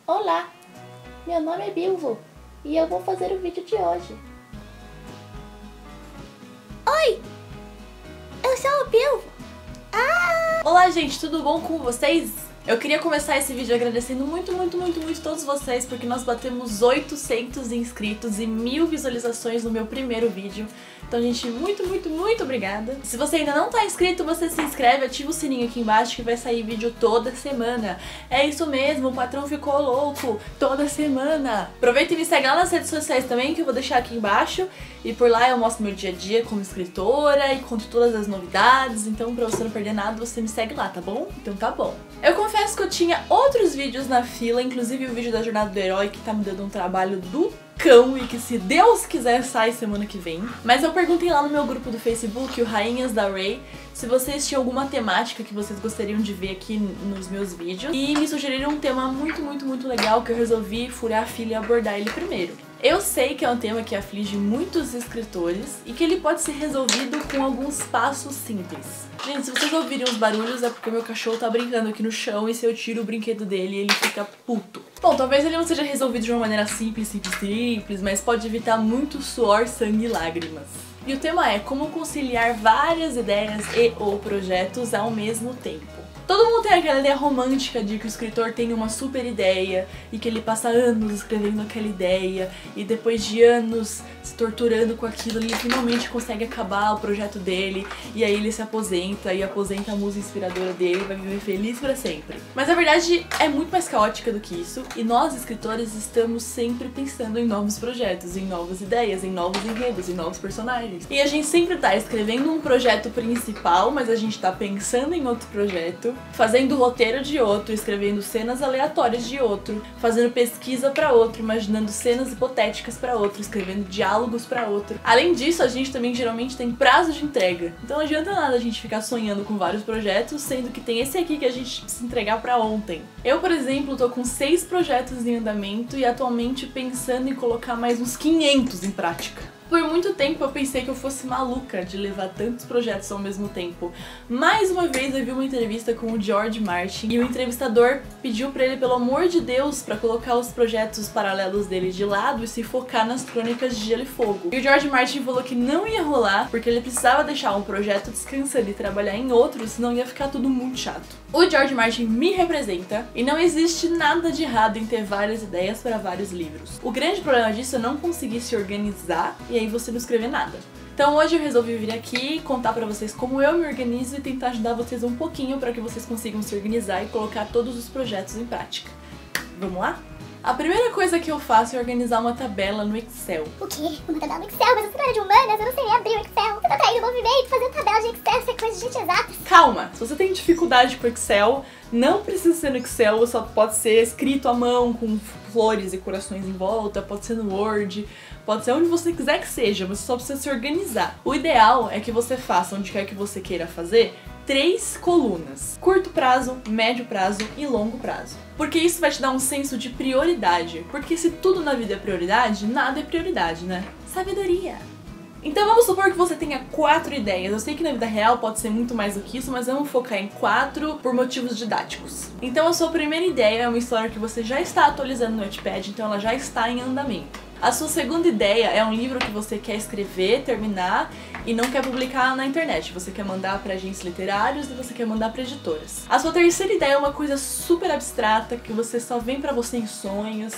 Olá, meu nome é Bilbo e eu vou fazer o vídeo de hoje. Oi, eu sou o Bilbo. Olá gente, tudo bom com vocês? Eu queria começar esse vídeo agradecendo muito todos vocês, porque nós batemos 800 inscritos e 1000 visualizações no meu primeiro vídeo. Então, gente, muito obrigada. Se você ainda não tá inscrito, você se inscreve, ativa o sininho aqui embaixo que vai sair vídeo toda semana. É isso mesmo, o patrão ficou louco, toda semana. Aproveita e me segue lá nas redes sociais também, que eu vou deixar aqui embaixo. E por lá eu mostro meu dia a dia como escritora e conto todas as novidades. Então, pra você não perder nada, você me segue lá, tá bom? Então tá bom. Eu confesso que eu tinha outros vídeos na fila, inclusive o vídeo da Jornada do Herói, que tá me dando um trabalho do cão e que, se Deus quiser, sai semana que vem. Mas eu perguntei lá no meu grupo do Facebook, o Rainhas da Ray, se vocês tinham alguma temática que vocês gostariam de ver aqui nos meus vídeos. E me sugeriram um tema muito legal que eu resolvi furar a fila e abordar ele primeiro. Eu sei que é um tema que aflige muitos escritores e que ele pode ser resolvido com alguns passos simples. Gente, se vocês ouvirem os barulhos é porque o meu cachorro tá brincando aqui no chão e se eu tiro o brinquedo dele, ele fica puto. Bom, talvez ele não seja resolvido de uma maneira simples, mas pode evitar muito suor, sangue e lágrimas. E o tema é como conciliar várias ideias e ou projetos ao mesmo tempo. Todo mundo tem aquela ideia romântica de que o escritor tem uma super ideia e que ele passa anos escrevendo aquela ideia e depois de anos se torturando com aquilo, ele finalmente consegue acabar o projeto dele e aí ele se aposenta e aposenta a musa inspiradora dele e vai viver feliz pra sempre. Mas a verdade é muito mais caótica do que isso e nós, escritores, estamos sempre pensando em novos projetos, em novas ideias, em novos enredos, em novos personagens. E a gente sempre tá escrevendo um projeto principal, mas a gente tá pensando em outro projeto, fazendo roteiro de outro, escrevendo cenas aleatórias de outro, fazendo pesquisa pra outro, imaginando cenas hipotéticas pra outro, escrevendo diálogos pra outro. Além disso, a gente também geralmente tem prazo de entrega. Então não adianta nada a gente ficar sonhando com vários projetos, sendo que tem esse aqui que a gente precisa entregar pra ontem. Eu, por exemplo, tô com 6 projetos em andamento e atualmente pensando em colocar mais uns 500 em prática. Por muito tempo eu pensei que eu fosse maluca de levar tantos projetos ao mesmo tempo. Mais uma vez eu vi uma entrevista com o George Martin e o entrevistador pediu pra ele, pelo amor de Deus, pra colocar os projetos paralelos dele de lado e se focar nas Crônicas de Gelo e Fogo. E o George Martin falou que não ia rolar porque ele precisava deixar um projeto descansando e trabalhar em outro, senão ia ficar tudo muito chato. O George Martin me representa e não existe nada de errado em ter várias ideias para vários livros. O grande problema disso é não conseguir se organizar e aí você não escrever nada. Então hoje eu resolvi vir aqui contar pra vocês como eu me organizo e tentar ajudar vocês um pouquinho para que vocês consigam se organizar e colocar todos os projetos em prática. Vamos lá? A primeira coisa que eu faço é organizar uma tabela no Excel. O quê? Uma tabela no Excel? Mas eu sou área de humanas, eu não sei nem abrir o Excel. Você tá traindo o movimento, fazendo tabela de Excel, isso é coisa de gente exata. Calma! Se você tem dificuldade com Excel, não precisa ser no Excel, só pode ser escrito à mão, com flores e corações em volta, pode ser no Word, pode ser onde você quiser que seja, você só precisa se organizar. O ideal é que você faça, onde quer que você queira fazer, 3 colunas: curto prazo, médio prazo e longo prazo. Porque isso vai te dar um senso de prioridade. Porque se tudo na vida é prioridade, nada é prioridade, né? Sabedoria! Então vamos supor que você tenha 4 ideias. Eu sei que na vida real pode ser muito mais do que isso, mas vamos focar em 4 por motivos didáticos. Então a sua primeira ideia é uma história que você já está atualizando no Wattpad, então ela já está em andamento. A sua segunda ideia é um livro que você quer escrever, terminar e não quer publicar na internet. Você quer mandar para agências literários e você quer mandar para editoras. A sua terceira ideia é uma coisa super abstrata que você só vem para você em sonhos,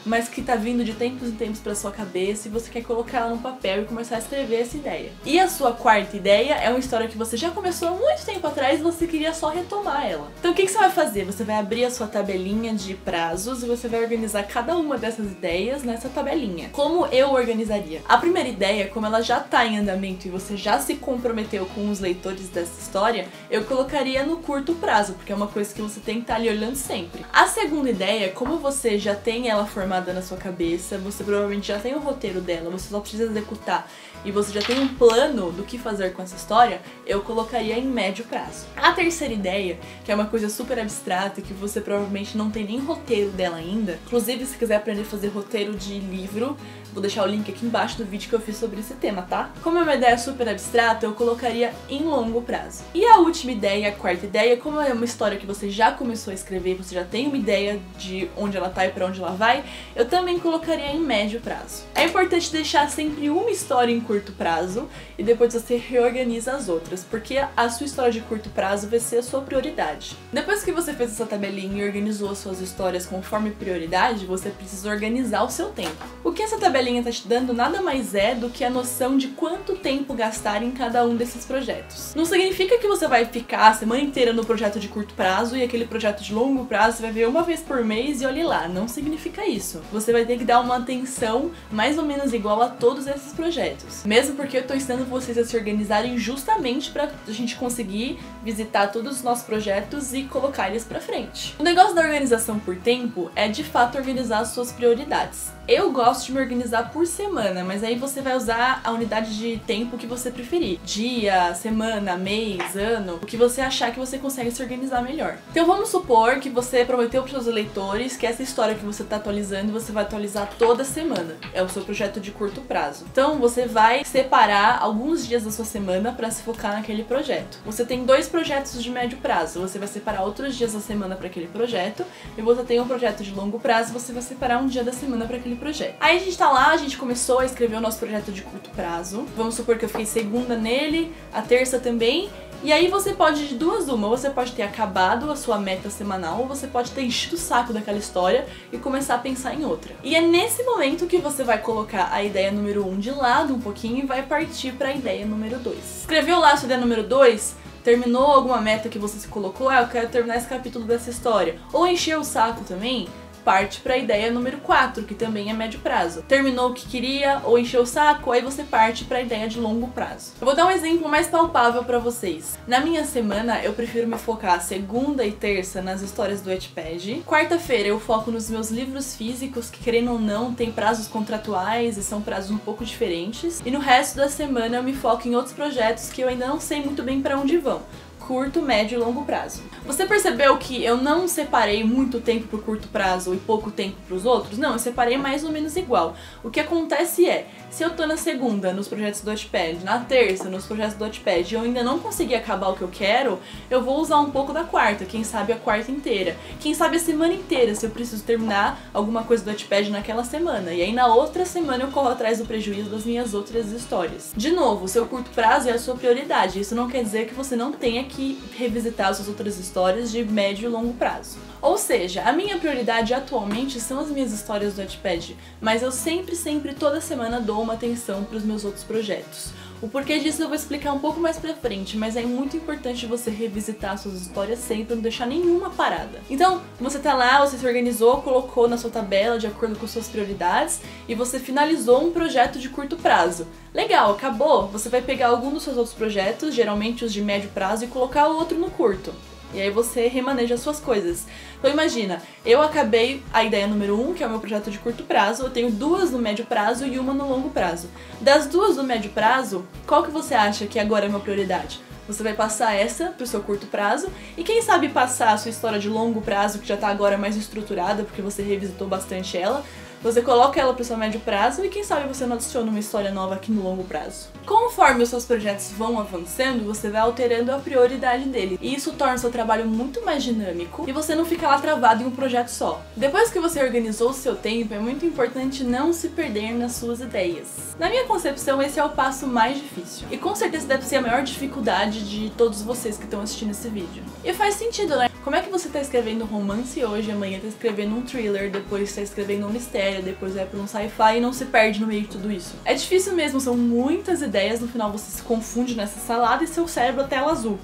mas que tá vindo de tempos em tempos pra sua cabeça e você quer colocar ela no papel e começar a escrever essa ideia. E a sua quarta ideia é uma história que você já começou há muito tempo atrás e você queria só retomar ela. Então o que você vai fazer? Você vai abrir a sua tabelinha de prazos e você vai organizar cada uma dessas ideias nessa tabelinha. Como eu organizaria? A primeira ideia, como ela já tá em andamento e você já se comprometeu com os leitores dessa história, eu colocaria no curto prazo, porque é uma coisa que você tem que estar ali olhando sempre. A segunda ideia, como você já tem ela formada na sua cabeça, você provavelmente já tem o roteiro dela, você só precisa executar e você já tem um plano do que fazer com essa história, eu colocaria em médio prazo. A terceira ideia, que é uma coisa super abstrata, que você provavelmente não tem nem roteiro dela ainda, inclusive se quiser aprender a fazer roteiro de livro, Vou deixar o link aqui embaixo do vídeo que eu fiz sobre esse tema, tá? Como é uma ideia super abstrata, eu colocaria em longo prazo. E a última ideia, a quarta ideia, como é uma história que você já começou a escrever, você já tem uma ideia de onde ela tá e pra onde ela vai, eu também colocaria em médio prazo. É importante deixar sempre uma história em curto prazo e depois você reorganiza as outras, porque a sua história de curto prazo vai ser a sua prioridade. Depois que você fez essa tabelinha e organizou as suas histórias conforme prioridade, você precisa organizar o seu tempo. O que essa tabelinha tá te dando nada mais é do que a noção de quanto tempo gastar em cada um desses projetos. Não significa que você vai ficar a semana inteira no projeto de curto prazo e aquele projeto de longo prazo você vai ver uma vez por mês e olhe lá. Não significa isso. Você vai ter que dar uma atenção mais ou menos igual a todos esses projetos. Mesmo porque eu tô ensinando vocês a se organizarem justamente pra gente conseguir visitar todos os nossos projetos e colocar eles pra frente. O negócio da organização por tempo é de fato organizar as suas prioridades. Eu gosto de me organizar por semana, mas aí você vai usar a unidade de tempo que você preferir. Dia, semana, mês, ano, o que você achar que você consegue se organizar melhor. Então vamos supor que você prometeu para os seus leitores que essa história que você está atualizando, você vai atualizar toda semana. É o seu projeto de curto prazo. Então você vai separar alguns dias da sua semana para se focar naquele projeto. Você tem 2 projetos de médio prazo, você vai separar outros dias da semana para aquele projeto, e você tem um projeto de longo prazo, você vai separar um dia da semana para aquele projeto. Aí a gente tá lá, a gente começou a escrever o nosso projeto de curto prazo. Vamos supor que eu fiquei segunda nele, a terça também. E aí você pode, de duas uma, você pode ter acabado a sua meta semanal, ou você pode ter enchido o saco daquela história e começar a pensar em outra. E é nesse momento que você vai colocar a ideia número 1 de lado um pouquinho e vai partir para a ideia número 2. Escreveu lá a sua ideia número 2? Terminou alguma meta que você se colocou? Eu quero terminar esse capítulo dessa história. Ou encheu o saco também? Parte para a ideia número 4, que também é médio prazo. Terminou o que queria ou encheu o saco, aí você parte para a ideia de longo prazo. Eu vou dar um exemplo mais palpável para vocês. Na minha semana, eu prefiro me focar segunda e terça nas histórias do Wattpad. Quarta-feira eu foco nos meus livros físicos, que querendo ou não, tem prazos contratuais e são prazos um pouco diferentes. E no resto da semana eu me foco em outros projetos que eu ainda não sei muito bem para onde vão. Curto, médio e longo prazo. Você percebeu que eu não separei muito tempo pro curto prazo e pouco tempo pros outros? Não, eu separei mais ou menos igual. O que acontece é, se eu tô na segunda nos projetos do Wattpad, na terça nos projetos do Wattpad e eu ainda não consegui acabar o que eu quero, eu vou usar um pouco da quarta, quem sabe a quarta inteira. Quem sabe a semana inteira, se eu preciso terminar alguma coisa do Wattpad naquela semana. E aí na outra semana eu corro atrás do prejuízo das minhas outras histórias. De novo, o seu curto prazo é a sua prioridade. Isso não quer dizer que você não tenha que revisitar as suas outras histórias de médio e longo prazo. Ou seja, a minha prioridade atualmente são as minhas histórias do Wattpad, mas eu sempre, toda semana dou uma atenção para os meus outros projetos. O porquê disso eu vou explicar um pouco mais pra frente, mas é muito importante você revisitar suas histórias sempre, não deixar nenhuma parada. Então, você tá lá, você se organizou, colocou na sua tabela de acordo com suas prioridades e você finalizou um projeto de curto prazo. Legal, acabou, você vai pegar algum dos seus outros projetos, geralmente os de médio prazo, e colocar o outro no curto. E aí você remaneja as suas coisas. Então imagina, eu acabei a ideia número 1, que é o meu projeto de curto prazo, eu tenho 2 no médio prazo e uma no longo prazo. Das 2 no médio prazo, qual que você acha que agora é a minha prioridade? Você vai passar essa pro seu curto prazo e quem sabe passar a sua história de longo prazo, que já tá agora mais estruturada, porque você revisitou bastante ela, você coloca ela pro seu médio prazo e quem sabe você não adiciona uma história nova aqui no longo prazo. Conforme os seus projetos vão avançando, você vai alterando a prioridade dele. E isso torna o seu trabalho muito mais dinâmico e você não fica lá travado em um projeto só. Depois que você organizou o seu tempo, é muito importante não se perder nas suas ideias. Na minha concepção, esse é o passo mais difícil. E com certeza deve ser a maior dificuldade de todos vocês que estão assistindo esse vídeo. E faz sentido, né? Como é que você tá escrevendo um romance hoje, amanhã tá escrevendo um thriller, depois tá escrevendo um mistério, depois vai pra um sci-fi e não se perde no meio de tudo isso? É difícil mesmo, são muitas ideias, no final você se confunde nessa salada e seu cérebro tela azul.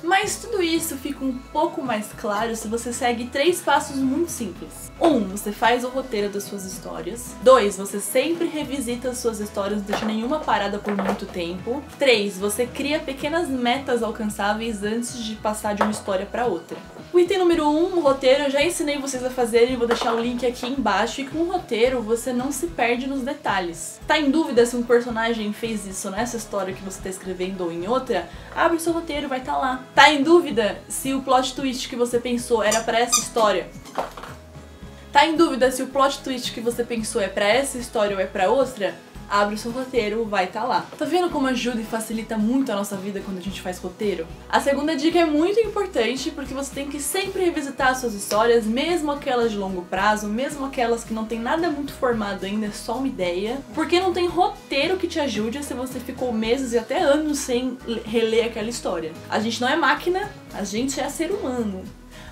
Mas tudo isso fica um pouco mais claro se você segue 3 passos muito simples. 1. Você faz o roteiro das suas histórias. 2. Você sempre revisita as suas histórias, não deixa nenhuma parada por muito tempo. 3. Você cria pequenas metas alcançáveis antes de passar de uma história para outra. O item número 1, o roteiro, eu já ensinei vocês a fazerem, vou deixar o link aqui embaixo. E com o roteiro você não se perde nos detalhes. Tá em dúvida se um personagem fez isso nessa história que você tá escrevendo ou em outra? Abre o seu roteiro, vai estar lá. Tá em dúvida se o plot twist que você pensou era pra essa história? Tá em dúvida se o plot twist que você pensou é pra essa história ou é pra outra? Abre o seu roteiro, vai estar lá. Tá vendo como ajuda e facilita muito a nossa vida quando a gente faz roteiro? A segunda dica é muito importante porque você tem que sempre revisitar as suas histórias, mesmo aquelas de longo prazo, mesmo aquelas que não tem nada muito formado ainda, é só uma ideia. Porque não tem roteiro que te ajude se você ficou meses e até anos sem reler aquela história. A gente não é máquina, a gente é ser humano.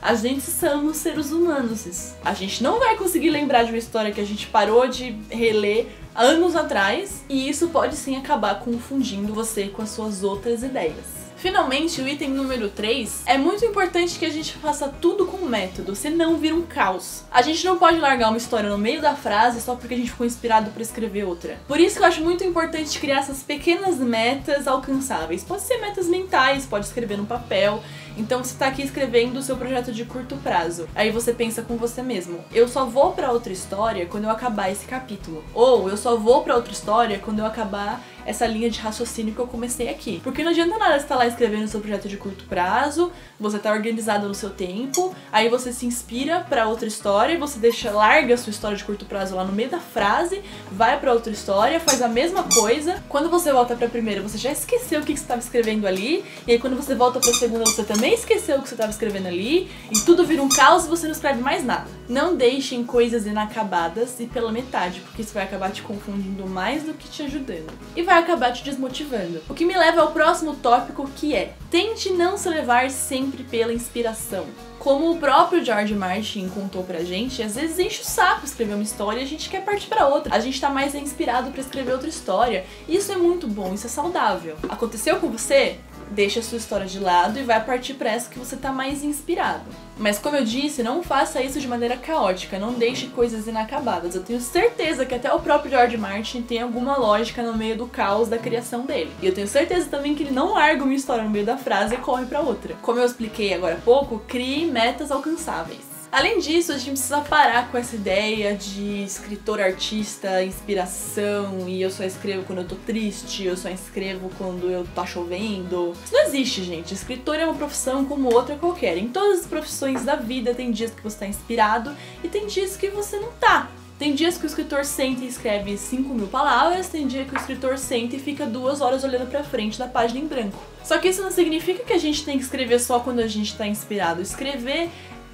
A gente somos seres humanos. A gente não vai conseguir lembrar de uma história que a gente parou de reler anos atrás, e isso pode sim acabar confundindo você com as suas outras ideias. Finalmente, o item número 3, é muito importante que a gente faça tudo com método, senão vira um caos. A gente não pode largar uma história no meio da frase só porque a gente ficou inspirado para escrever outra. Por isso que eu acho muito importante criar essas pequenas metas alcançáveis. Pode ser metas mentais, pode escrever no papel. Então você tá aqui escrevendo o seu projeto de curto prazo. Aí você pensa com você mesmo, eu só vou pra outra história quando eu acabar esse capítulo. Ou eu só vou pra outra história quando eu acabar essa linha de raciocínio que eu comecei aqui. Porque não adianta nada você estar lá escrevendo o seu projeto de curto prazo, você tá organizado no seu tempo, aí você se inspira pra outra história, você larga a sua história de curto prazo lá no meio da frase, vai pra outra história, faz a mesma coisa. Quando você volta pra primeira, você já esqueceu o que você estava escrevendo ali, e aí quando você volta pra segunda, você também esqueceu o que você estava escrevendo ali, e tudo vira um caos e você não escreve mais nada. Não deixem coisas inacabadas e pela metade, porque isso vai acabar te confundindo mais do que te ajudando. E vai acabar te desmotivando. O que me leva ao próximo tópico, que é: tente não se levar sempre pela inspiração. Como o próprio George Martin contou pra gente, às vezes enche o saco escrever uma história e a gente quer partir pra outra. A gente tá mais inspirado pra escrever outra história. E isso é muito bom, isso é saudável. Aconteceu com você? Deixa a sua história de lado e vai partir pra essa que você tá mais inspirado. Mas como eu disse, não faça isso de maneira caótica, não deixe coisas inacabadas. Eu tenho certeza que até o próprio George Martin tem alguma lógica no meio do caos da criação dele. E eu tenho certeza também que ele não larga uma história no meio da frase e corre pra outra. Como eu expliquei agora há pouco, crie metas alcançáveis. Além disso, a gente precisa parar com essa ideia de escritor, artista, inspiração, e eu só escrevo quando eu tô triste, eu só escrevo quando eu tá chovendo. Isso não existe, gente. Escritor é uma profissão como outra qualquer. Em todas as profissões da vida tem dias que você tá inspirado e tem dias que você não tá. Tem dias que o escritor senta e escreve 5.000 palavras, tem dia que o escritor senta e fica 2 horas olhando pra frente da página em branco. Só que isso não significa que a gente tem que escrever só quando a gente tá inspirado. Escrever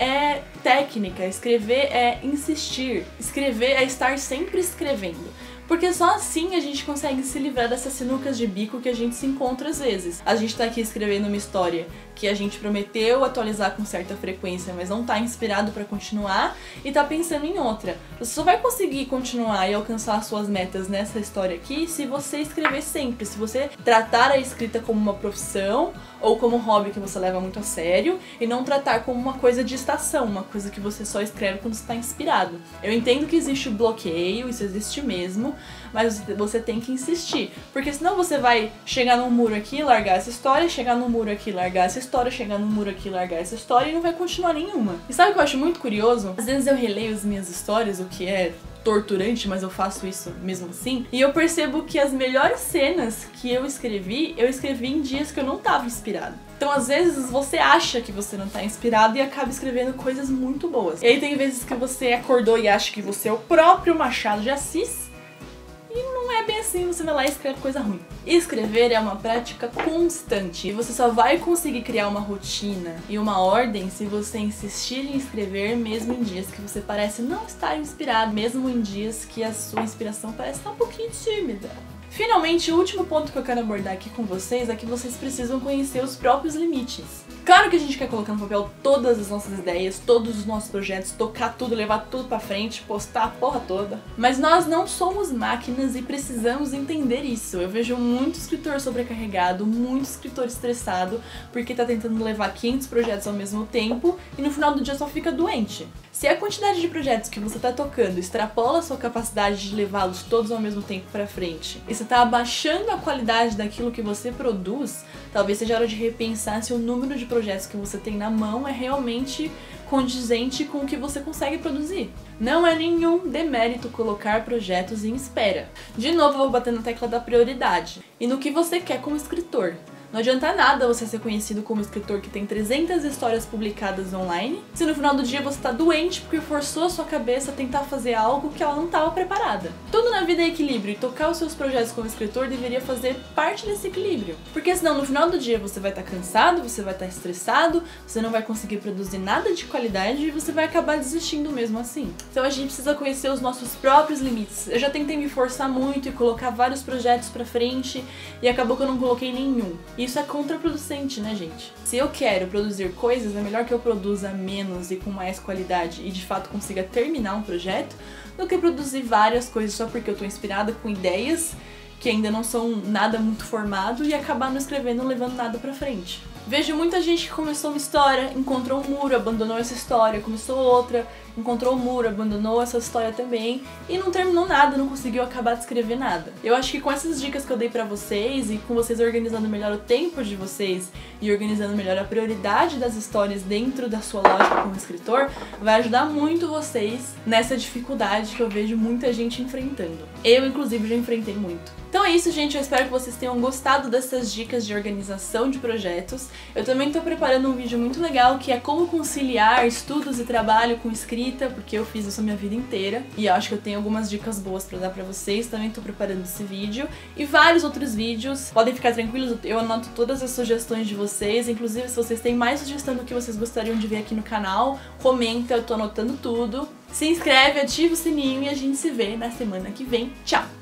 é técnica, escrever é insistir, escrever é estar sempre escrevendo. Porque só assim a gente consegue se livrar dessas sinucas de bico que a gente se encontra às vezes. A gente tá aqui escrevendo uma história que a gente prometeu atualizar com certa frequência, mas não tá inspirado pra continuar e tá pensando em outra. Você só vai conseguir continuar e alcançar suas metas nessa história aqui se você escrever sempre, se você tratar a escrita como uma profissão ou como um hobby que você leva muito a sério e não tratar como uma coisa de estação, uma coisa que você só escreve quando você tá inspirado. Eu entendo que existe o bloqueio, isso existe mesmo, mas você tem que insistir, porque senão você vai chegar num muro aqui e largar essa história, chegar num muro aqui e largar essa história, chegar num muro aqui e largar essa história e não vai continuar nenhuma. E sabe o que eu acho muito curioso? Às vezes eu releio as minhas histórias, o que é torturante, mas eu faço isso mesmo assim, e eu percebo que as melhores cenas que eu escrevi em dias que eu não tava inspirado. Então, às vezes, você acha que você não tá inspirado e acaba escrevendo coisas muito boas. E aí tem vezes que você acordou e acha que você é o próprio Machado de Assis, e não é bem assim, você vai lá e escreve coisa ruim. Escrever é uma prática constante, e você só vai conseguir criar uma rotina e uma ordem se você insistir em escrever mesmo em dias que você parece não estar inspirado, mesmo em dias que a sua inspiração parece estar um pouquinho tímida. Finalmente, o último ponto que eu quero abordar aqui com vocês é que vocês precisam conhecer os próprios limites. Claro que a gente quer colocar no papel todas as nossas ideias, todos os nossos projetos, tocar tudo, levar tudo pra frente, postar a porra toda. Mas nós não somos máquinas e precisamos entender isso. Eu vejo muito escritor sobrecarregado, muito escritor estressado, porque tá tentando levar 500 projetos ao mesmo tempo e no final do dia só fica doente. Se a quantidade de projetos que você tá tocando extrapola a sua capacidade de levá-los todos ao mesmo tempo pra frente, e você tá abaixando a qualidade daquilo que você produz, talvez seja hora de repensar se o número de projetos que você tem na mão é realmente condizente com o que você consegue produzir. Não é nenhum demérito colocar projetos em espera. De novo, eu vou bater na tecla da prioridade e no que você quer como escritor. Não adianta nada você ser conhecido como escritor que tem 300 histórias publicadas online, se no final do dia você tá doente porque forçou a sua cabeça a tentar fazer algo que ela não estava preparada. Tudo na vida é equilíbrio e tocar os seus projetos como escritor deveria fazer parte desse equilíbrio. Porque senão no final do dia você vai estar cansado, você vai estar estressado, você não vai conseguir produzir nada de qualidade e você vai acabar desistindo mesmo assim. Então a gente precisa conhecer os nossos próprios limites. Eu já tentei me forçar muito e colocar vários projetos pra frente e acabou que eu não coloquei nenhum. Isso é contraproducente, né, gente? Se eu quero produzir coisas, é melhor que eu produza menos e com mais qualidade e de fato consiga terminar um projeto do que produzir várias coisas só porque eu tô inspirada com ideias que ainda não são nada muito formado e acabar não escrevendo, não levando nada pra frente. Vejo muita gente que começou uma história, encontrou um muro, abandonou essa história, começou outra, encontrou um muro, abandonou essa história também e não terminou nada, não conseguiu acabar de escrever nada. Eu acho que com essas dicas que eu dei pra vocês e com vocês organizando melhor o tempo de vocês e organizando melhor a prioridade das histórias dentro da sua lógica como escritor, vai ajudar muito vocês nessa dificuldade que eu vejo muita gente enfrentando. Eu, inclusive, já enfrentei muito. Então é isso, gente. Eu espero que vocês tenham gostado dessas dicas de organização de projetos. Eu também tô preparando um vídeo muito legal que é como conciliar estudos e trabalho com escrita, porque eu fiz isso a minha vida inteira e eu acho que eu tenho algumas dicas boas pra dar pra vocês. Também tô preparando esse vídeo e vários outros vídeos. Podem ficar tranquilos, eu anoto todas as sugestões de vocês. Inclusive, se vocês têm mais sugestão do que vocês gostariam de ver aqui no canal, comenta, eu tô anotando tudo. Se inscreve, ativa o sininho e a gente se vê na semana que vem. Tchau!